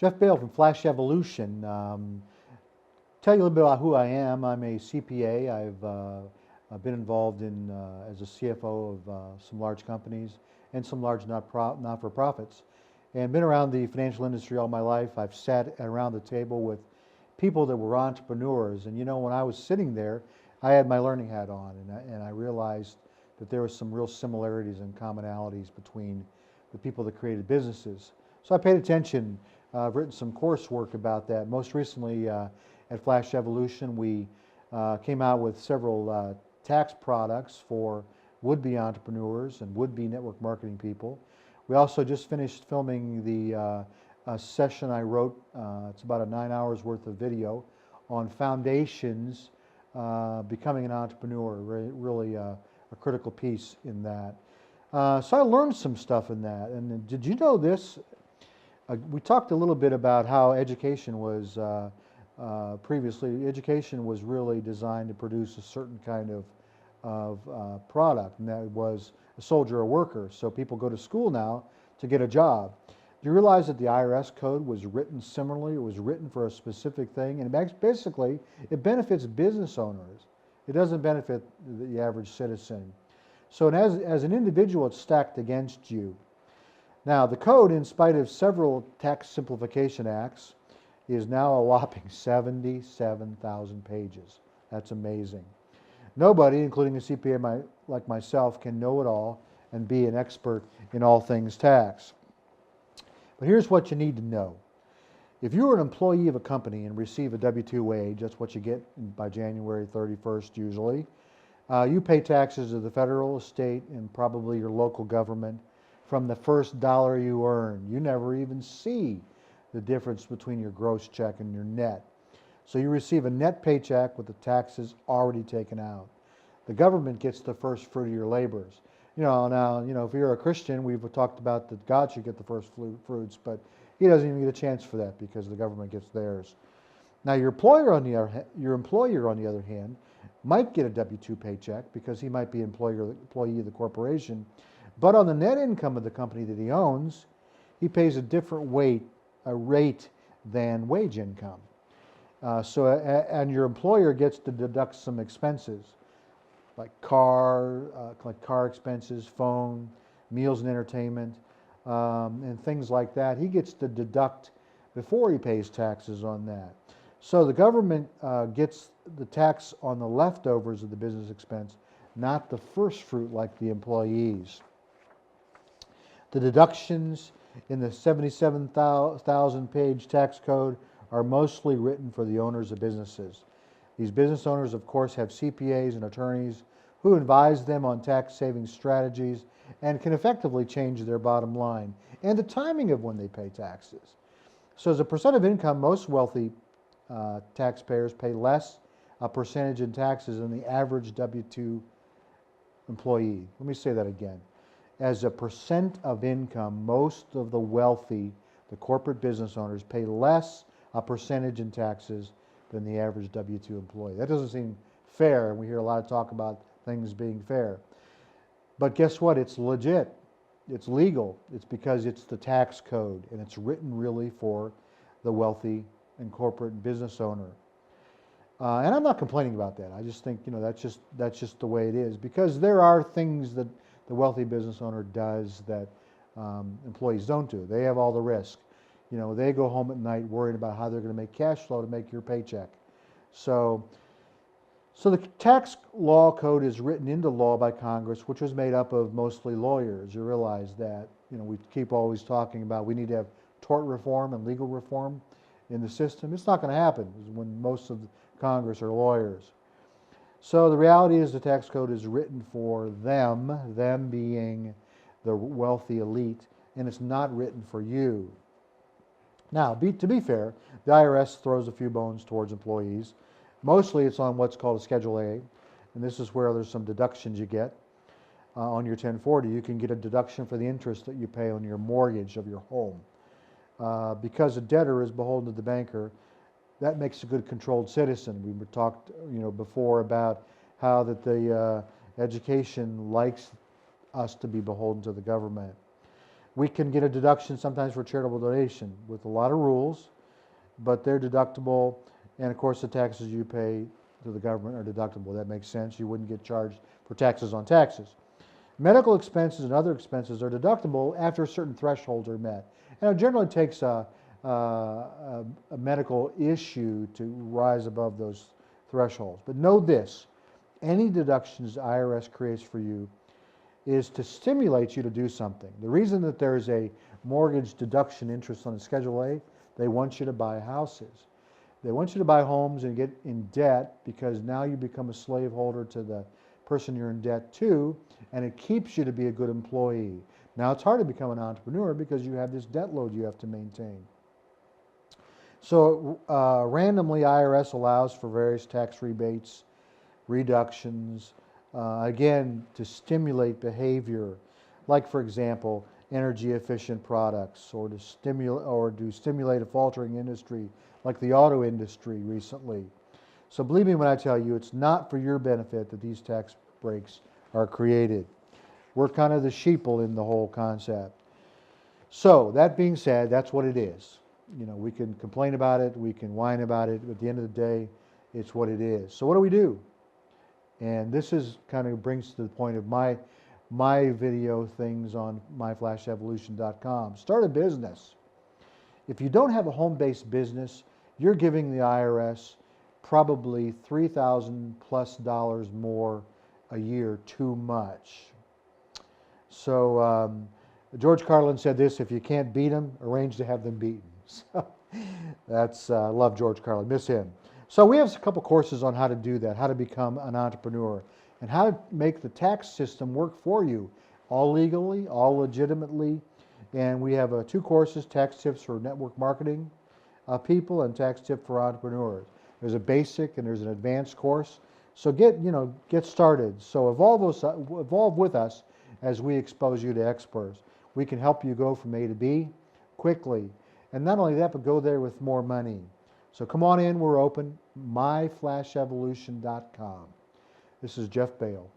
Jeff Bale from Flash Evolution. Tell you a little bit about who I am. I'm a CPA. I've been involved in as a CFO of some large companies and some large not-for-profits, and been around the financial industry all my life. I've sat around the table with people that were entrepreneurs, and you know, when I was sitting there, I had my learning hat on, and I realized that there were some real similarities and commonalities between the people that created businesses. So I paid attention. I've written some coursework about that. Most recently at Flash Evolution, we came out with several tax products for would-be entrepreneurs and would-be network marketing people. We also just finished filming the session I wrote. It's about a 9 hours worth of video on foundations, becoming an entrepreneur, really a critical piece in that. So I learned some stuff in that. And did you know this? We talked a little bit about how education was previously. Education was really designed to produce a certain kind of product, and that was a soldier or worker. So people go to school now to get a job. Do you realize that the IRS code was written similarly? It was written for a specific thing, and basically it benefits business owners. It doesn't benefit the average citizen. So as an individual, it's stacked against you. Now, the code, in spite of several tax simplification acts, is now a whopping 77,000 pages. That's amazing. Nobody, including a CPA like myself, can know it all and be an expert in all things tax. But here's what you need to know. If you're an employee of a company and receive a W-2 wage, that's what you get by January 31st usually, you pay taxes to the federal, state, and probably your local government from the first dollar you earn. You never even see the difference between your gross check and your net. So you receive a net paycheck with the taxes already taken out. The government gets the first fruit of your labors. Now, if you're a Christian, we've talked about that God should get the first fruits, but he doesn't even get a chance for that because the government gets theirs. Now, your employer, on the other hand, might get a W-2 paycheck because he might be employee of the corporation, but on the net income of the company that he owns, he pays a different rate than wage income. And your employer gets to deduct some expenses like car expenses, phone, meals and entertainment, and things like that. He gets to deduct before he pays taxes on that. So the government gets the tax on the leftovers of the business expense, not the first fruit like the employees. The deductions in the 77,000 page tax code are mostly written for the owners of businesses. These business owners, of course, have CPAs and attorneys who advise them on tax saving strategies and can effectively change their bottom line and the timing of when they pay taxes. So as a percent of income, most wealthy taxpayers pay less a percentage in taxes than the average W-2 employee. Let me say that again. As a percent of income, most of the wealthy, the corporate business owners, pay less a percentage in taxes than the average W-2 employee. That doesn't seem fair, and we hear a lot of talk about things being fair. But guess what? It's legit. It's legal. It's because it's the tax code, and it's written really for the wealthy and corporate business owner. And I'm not complaining about that. I just think that's just the way it is, because there are things that the wealthy business owner does that employees don't do. They have all the risk. They go home at night worried about how they're going to make cash flow to make your paycheck. So the tax law code is written into law by Congress, which was made up of mostly lawyers. You realize that. We keep always talking about we need to have tort reform and legal reform in the system. It's not going to happen when most of Congress are lawyers. So the reality is the tax code is written for them being the wealthy elite, and it's not written for you. Now, to be fair, the IRS throws a few bones towards employees. Mostly it's on what's called a Schedule A, and this is where there's some deductions you get. On your 1040, you can get a deduction for the interest that you pay on your mortgage of your home. Because a debtor is beholden to the banker, that makes a good controlled citizen. We talked before about how that the education likes us to be beholden to the government. We can get a deduction sometimes for charitable donation with a lot of rules, but they're deductible, and of course the taxes you pay to the government are deductible. That makes sense. You wouldn't get charged for taxes on taxes. Medical expenses and other expenses are deductible after certain thresholds are met. And it generally takes a medical issue to rise above those thresholds. But know this, any deductions the IRS creates for you is to stimulate you to do something. The reason that there's a mortgage deduction interest on a Schedule A, they want you to buy houses. They want you to buy homes and get in debt because now you become a slaveholder to the person you're in debt to, and it keeps you to be a good employee. Now it's hard to become an entrepreneur because you have this debt load you have to maintain. So randomly IRS allows for various tax rebates, reductions, again, to stimulate behavior, like for example, energy efficient products, or to stimulate a faltering industry like the auto industry recently. So believe me when I tell you, it's not for your benefit that these tax breaks are created. We're kind of the sheeple in the whole concept. So that being said, that's what it is. You know, we can complain about it, we can whine about it, but at the end of the day, it's what it is. So what do we do? And this is kind of brings to the point of my video things on myflashevolution.com. Start a business. If you don't have a home-based business, you're giving the IRS probably $3,000+ more a year too much. So George Carlin said this: if you can't beat them, arrange to have them beaten. So that's love George Carlin, miss him. So we have a couple courses on how to do that, how to become an entrepreneur, and how to make the tax system work for you, all legally, all legitimately. And we have 2 courses: tax tips for network marketing people and tax tip for entrepreneurs. There's a basic and there's an advanced course. So get started. So evolve with us as we expose you to experts. We can help you go from A to B quickly. And not only that, but go there with more money. So come on in, we're open, myflashevolution.com. This is Jeff Bale.